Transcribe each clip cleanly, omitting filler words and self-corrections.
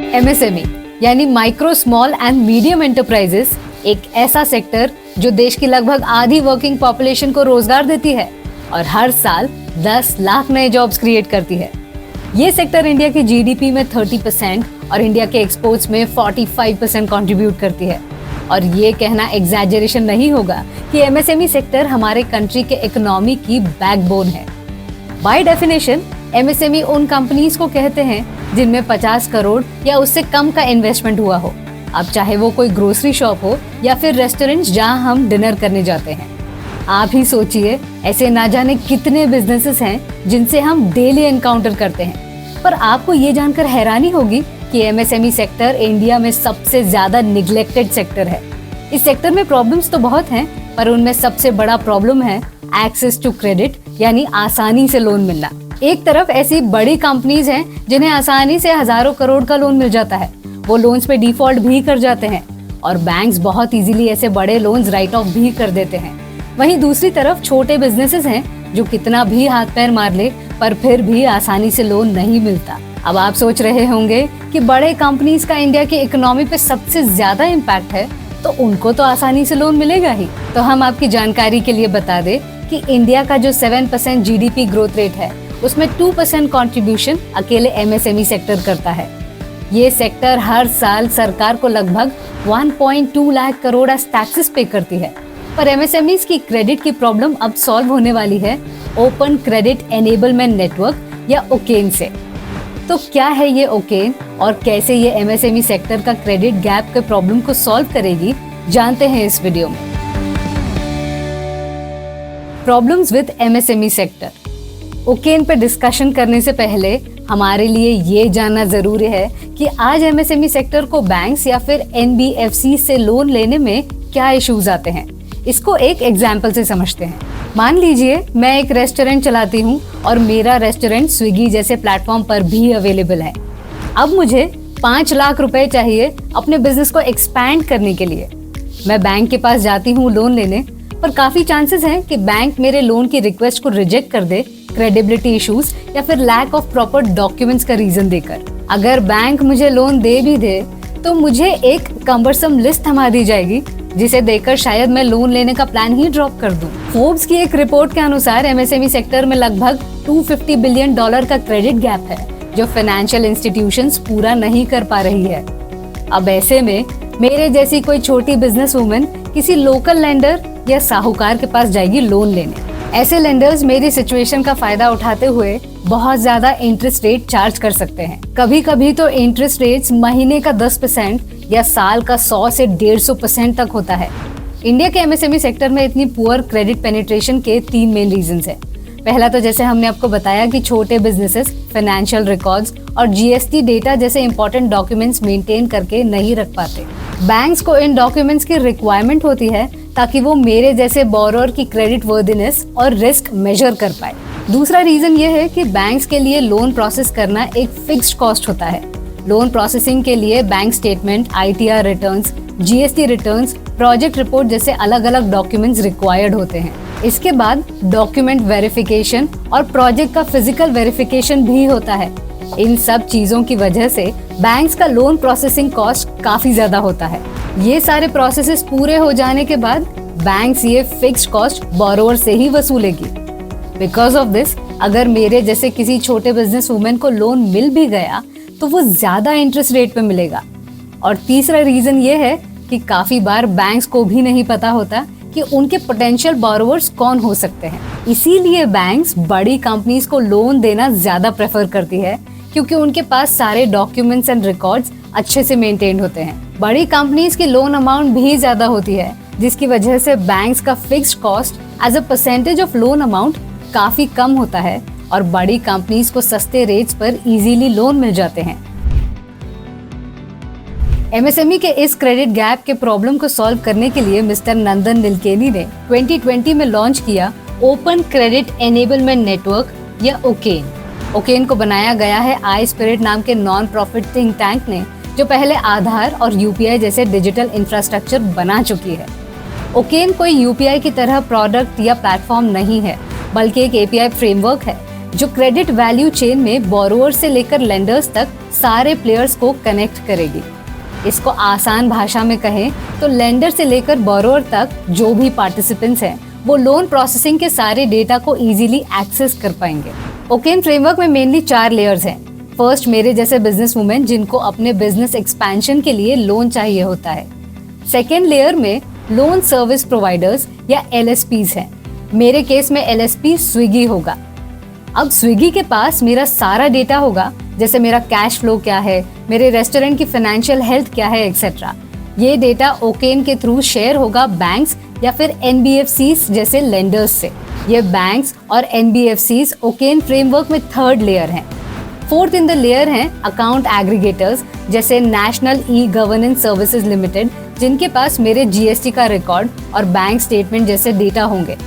MSME यानी micro small and medium enterprises एक ऐसा सेक्टर जो देश की लगभग आधी वर्किंग पॉपुलेशन को रोजगार देती है और हर साल 10 लाख नए जॉब्स क्रिएट करती है। ये सेक्टर इंडिया की जीडीपी में 30% और इंडिया के एक्सपोर्ट्स में 45% कंट्रीब्यूट करती है। और ये कहना एग्जैजरेशन नहीं होगा कि एमएसएमई सेक्टर हमारे कंट्री के इकोनॉमी की बैकबोन है। बाय डेफिनेशन एमएसएमई उन कंपनीज को कहते हैं जिनमें 50 करोड़ या उससे कम का इन्वेस्टमेंट हुआ हो, अब चाहे वो कोई ग्रोसरी शॉप हो या फिर रेस्टोरेंट्स जहां हम डिनर करने जाते हैं। आप ही सोचिए, ऐसे ना जाने कितने बिजनेसेस हैं जिनसे हम डेली एनकाउंटर करते हैं। पर आपको ये जानकर हैरानी होगी कि एमएसएमई सेक्टर इंडिया में सबसे ज्यादा निग्लेक्टेड सेक्टर है। इस सेक्टर में प्रॉब्लम्स तो बहुत हैं, पर उनमें सबसे बड़ा प्रॉब्लम है एक्सेस टू क्रेडिट यानी आसानी से लोन मिलना। एक तरफ ऐसी बड़ी कंपनीज हैं जिन्हें आसानी से हजारों करोड़ का लोन मिल जाता है, वो लोन्स पे डिफॉल्ट भी कर जाते हैं और बैंक्स बहुत इजीली ऐसे बड़े लोन्स राइट ऑफ भी कर देते हैं। वहीं दूसरी तरफ छोटे बिजनेसेस हैं जो कितना भी हाथ पैर मार ले पर फिर भी आसानी से लोन नहीं मिलता। अब आप सोच रहे होंगे कि बड़े कंपनीज का इंडिया की इकोनॉमी पे सबसे ज्यादा इम्पैक्ट है तो उनको तो आसानी से लोन मिलेगा ही। तो हम आपकी जानकारी के लिए बता दें कि इंडिया का जो 7% जीडीपी ग्रोथ रेट है उसमें 2% कंट्रीब्यूशन अकेले एमएसएमई सेक्टर करता है। ये सेक्टर हर साल सरकार को लगभग 1.2 लाख करोड़ टैक्सेस पे करती है। पर एमएसएमईज की क्रेडिट की प्रॉब्लम अब सॉल्व होने वाली है ओपन क्रेडिट एनेबलमेंट नेटवर्क या ओकेन से। तो क्या है ये ओकेन और कैसे ये एमएसएमई सेक्टर का क्रेडिट गैप के प्रॉब्लम को सॉल्व करेगी, जानते हैं इस वीडियो में। Problems with MSME sector. Oaken पे डिस्कशन करने से पहले हमारे लिए ये जानना जरूरी है कि आज एमएसएमई सेक्टर को बैंक्स या फिर एनबीएफसी से लोन लेने में क्या इश्यूज आते हैं। इसको एक एग्जाम्पल से समझते हैं। मान लीजिए मैं एक रेस्टोरेंट चलाती हूँ और मेरा रेस्टोरेंट स्विगी जैसे प्लेटफॉर्म पर भी अवेलेबल है। अब मुझे 5 लाख रुपए चाहिए अपने बिजनेस को एक्सपैंड करने के लिए। मैं बैंक के पास जाती हूँ लोन लेने, पर काफी चांसेस हैं कि बैंक मेरे लोन की रिक्वेस्ट को रिजेक्ट कर दे क्रेडिबिलिटी इश्यूज या फिर लैक ऑफ प्रॉपर डॉक्यूमेंट्स का रीजन देकर। अगर बैंक मुझे लोन दे भी दे तो मुझे एक कम्बरसम लिस्ट थमा दी जाएगी जिसे देखकर शायद मैं लोन लेने का प्लान ही ड्रॉप कर दूं। फोर्ब्स की एक रिपोर्ट के अनुसार एमएसएमई सेक्टर में लगभग $250 बिलियन का क्रेडिट गैप है जो फाइनेंशियल इंस्टीट्यूशंस पूरा नहीं कर पा रही है। अब ऐसे में मेरे जैसी कोई छोटी बिजनेस वुमेन किसी लोकल लेंडर या साहूकार के पास जाएगी लोन लेने। ऐसे लेंडर्स मेरी सिचुएशन का फायदा उठाते हुए बहुत ज्यादा इंटरेस्ट रेट चार्ज कर सकते हैं। कभी कभी तो इंटरेस्ट रेट्स महीने का 10% या साल का 100 से 150% तक होता है। इंडिया के एमएसएमई सेक्टर में इतनी पुअर क्रेडिट पेनिट्रेशन के 3 मेन रीजंस हैं। पहला तो जैसे हमने आपको बताया कि छोटे बिजनेसेस फाइनेंशियल रिकॉर्ड्स और जीएसटी डेटा जैसे इंपॉर्टेंट डॉक्यूमेंट्स मेंटेन करके नहीं रख पाते। बैंक्स को इन डॉक्यूमेंट्स की रिक्वायरमेंट होती है ताकि वो मेरे जैसे बोरोअर की क्रेडिट वर्दीनेस और रिस्क मेजर कर पाए। दूसरा रीजन ये है कि बैंक्स के लिए लोन प्रोसेस करना एक फिक्स्ड कॉस्ट होता है। लोन प्रोसेसिंग के लिए bank statement, ITR returns, GST returns, project report जैसे अलग अलग डॉक्यूमेंट्स रिक्वायर्ड होते हैं। इसके बाद डॉक्यूमेंट वेरिफिकेशन और प्रोजेक्ट का फिजिकल वेरिफिकेशन भी होता है। इन सब चीजों की वजह से बैंक्स का लोन प्रोसेसिंग कॉस्ट काफी ज्यादा होता है। ये सारे प्रोसेसेस पूरे हो जाने के बाद बैंक्स ये फिक्स्ड कॉस्ट बोरोवर से ही वसूलेगी। बिकॉज ऑफ दिस, अगर मेरे जैसे किसी छोटे बिजनेस वुमेन को लोन मिल भी गया तो वो ज्यादा इंटरेस्ट रेट पे मिलेगा। और तीसरा रीजन ये है कि काफी बार बैंक्स को भी नहीं पता होता कि उनके पोटेंशियल बोरोवर्स कौन हो सकते हैं। इसीलिए बैंक्स बड़ी कंपनीज को लोन देना ज्यादा प्रेफर करती है क्योंकि उनके पास सारे डॉक्यूमेंट्स एंड रिकॉर्ड्स अच्छे से मेंटेन होते हैं। बड़ी कंपनीज की लोन अमाउंट भी ज्यादा होती है जिसकी वजह से बैंक्स का fixed cost as a percentage of loan amount काफी कम होता है और बड़ी कंपनीज को सस्ते रेट्स पर इजीली लोन मिल जाते हैं। एमएसएमई के इस क्रेडिट गैप के प्रॉब्लम को सॉल्व करने के लिए मिस्टर नंदन निलकेनी ने 2020 में लॉन्च किया ओपन क्रेडिट एनेबलमेंट नेटवर्क या ओकेन। ओकेन को बनाया गया है आई स्पिरिट नाम के नॉन प्रॉफिट थिंक टैंक ने, जो पहले आधार और यूपीआई जैसे डिजिटल इंफ्रास्ट्रक्चर बना चुकी है। ओकेन कोई यूपीआई की तरह प्रोडक्ट या प्लेटफॉर्म नहीं है, बल्कि एक एपीआई फ्रेमवर्क है जो क्रेडिट वैल्यू चेन में बोरोअर से लेकर लेंडर्स तक सारे प्लेयर्स को कनेक्ट करेगी। इसको आसान भाषा में कहें तो लेंडर से लेकर बोरोअर तक जो भी पार्टिसिपेंट्स हैं वो लोन प्रोसेसिंग के सारे डेटा को इजीली एक्सेस कर पाएंगे। ओकेन फ्रेमवर्क में मेनली 4 लेयर्स हैं। फर्स्ट, मेरे जैसे बिजनेस वुमेन जिनको अपने बिजनेस एक्सपेंशन के लिए लोन चाहिए होता है। सेकेंड लेयर में लोन सर्विस प्रोवाइडर्स या LSPs हैं। मेरे केस में LSP स्विगी होगा। अब स्विगी के पास मेरा सारा डेटा होगा, जैसे मेरा कैश फ्लो क्या है, मेरे रेस्टोरेंट की फाइनेंशियल हेल्थ क्या है, एक्सेट्रा। ये डेटा ओकेन के थ्रू शेयर होगा बैंक्स या फिर NBFCs जैसे लेंडर्स से। ये बैंक्स और NBFCs ओकेन फ्रेमवर्क में थर्ड लेयर हैं। फोर्थ इन द लेयर हैं अकाउंट एग्रीगेटर्स जैसे नेशनल ई-गवर्नेंस सर्विसेज लिमिटेड, जिनके पास मेरे GST का रिकॉर्ड और बैंक स्टेटमेंट जैसे डेटा होंगे।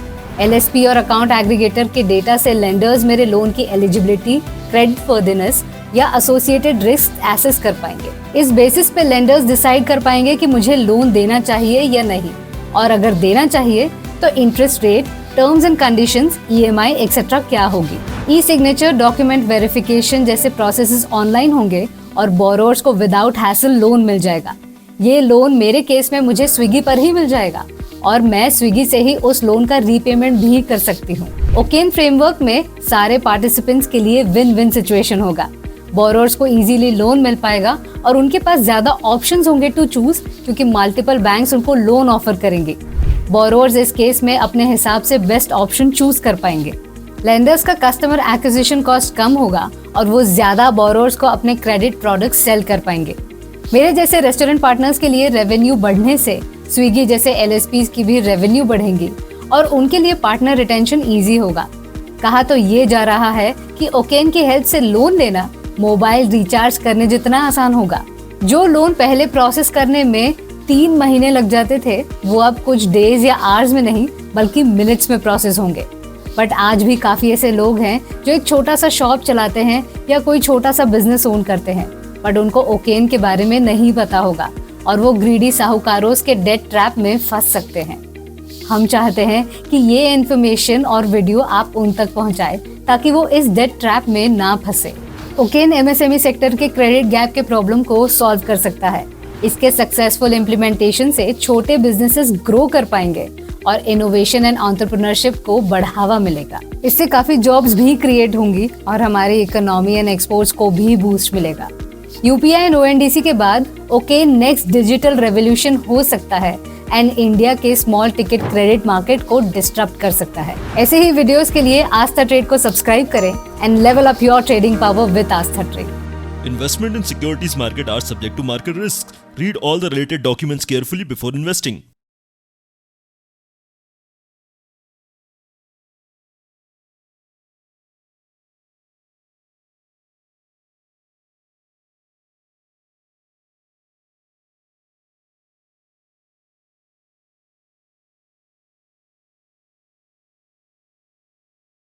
LSP और अकाउंट एग्रीगेटर के डेटा से लेंडर्स मेरे लोन की एलिजिबिलिटी, क्रेडिट वर्दिनेस या एसोसिएटेड रिस्क एसेस कर पाएंगे। इस बेसिस पे लेंडर्स डिसाइड कर पाएंगे कि मुझे लोन देना चाहिए या नहीं, और अगर देना चाहिए तो interest rate, terms and conditions, EMI etcetera क्या होगी। ई-सिग्नेचर, डॉक्यूमेंट वेरिफिकेशन जैसे प्रोसेसेस ऑनलाइन होंगे और बोरोअर्स को विदाउट हैसल लोन मिल जाएगा। ये लोन मेरे केस में मुझे स्विगी पर ही मिल जाएगा और मैं स्विगी से ही उस लोन का रीपेमेंट भी कर सकती हूँ। ओकेन फ्रेमवर्क में सारे पार्टिसिपेंट्स के लिए विन विन सिचुएशन होगा। बोरोअर्स को इजीली लोन मिल पाएगा और उनके पास ज्यादा ऑप्शंस होंगे टू चूज, क्योंकि मल्टीपल बैंक्स उनको लोन ऑफर करेंगे। बोरोअर्स इस केस में अपने हिसाब से बेस्ट ऑप्शन चूज कर पाएंगे। लेंडर्स का कस्टमर एक्विजिशन कॉस्ट कम होगा और वो ज्यादा बोरोअर्स को अपने क्रेडिट प्रोडक्ट सेल कर पाएंगे। मेरे जैसे रेस्टोरेंट पार्टनर्स के लिए रेवेन्यू बढ़ने से स्विगी जैसे LSPs की भी रेवेन्यू बढ़ेंगी और उनके लिए पार्टनर रिटेंशन ईजी होगा। कहा तो ये जा रहा है कि ओकेन की हेल्प से लोन लेना मोबाइल रिचार्ज करने जितना आसान होगा। जो लोन पहले प्रोसेस करने में 3 महीने लग जाते थे, वो अब कुछ डेज या आवर्स में नहीं बल्कि मिनट्स में प्रोसेस होंगे। बट आज भी काफी ऐसे लोग हैं जो एक छोटा सा शॉप चलाते हैं या कोई छोटा सा बिजनेस ओन करते हैं, बट उनको ओकेन के बारे में नहीं पता होगा और वो ग्रीडी साहूकारों के डेट ट्रैप में फंस सकते हैं। हम चाहते हैं कि ये इन्फॉर्मेशन और वीडियो आप उन तक पहुंचाए ताकि वो इस डेट ट्रैप में ना फंसे। ओकेन MSME सेक्टर के क्रेडिट गैप के प्रॉब्लम को सॉल्व कर सकता है। इसके सक्सेसफुल इम्प्लीमेंटेशन से छोटे बिजनेसेस ग्रो कर पाएंगे और इनोवेशन एंड एंटरप्रेन्योरशिप को बढ़ावा मिलेगा। इससे काफी जॉब्स भी क्रिएट होंगी और हमारी इकोनॉमी एंड एक्सपोर्ट्स को भी बूस्ट मिलेगा। UPI एंड ONDC के बाद ओकेन नेक्स्ट डिजिटल रेवोल्यूशन हो सकता है एंड इंडिया के स्मॉल टिकट क्रेडिट मार्केट को डिस्टर्ब कर सकता है। ऐसे ही वीडियोस के लिए आस्था ट्रेड को सब्सक्राइब करें and level up your trading power with Aastha trade. Investment in securities market are subject to market risks. Read all the related documents carefully before investing.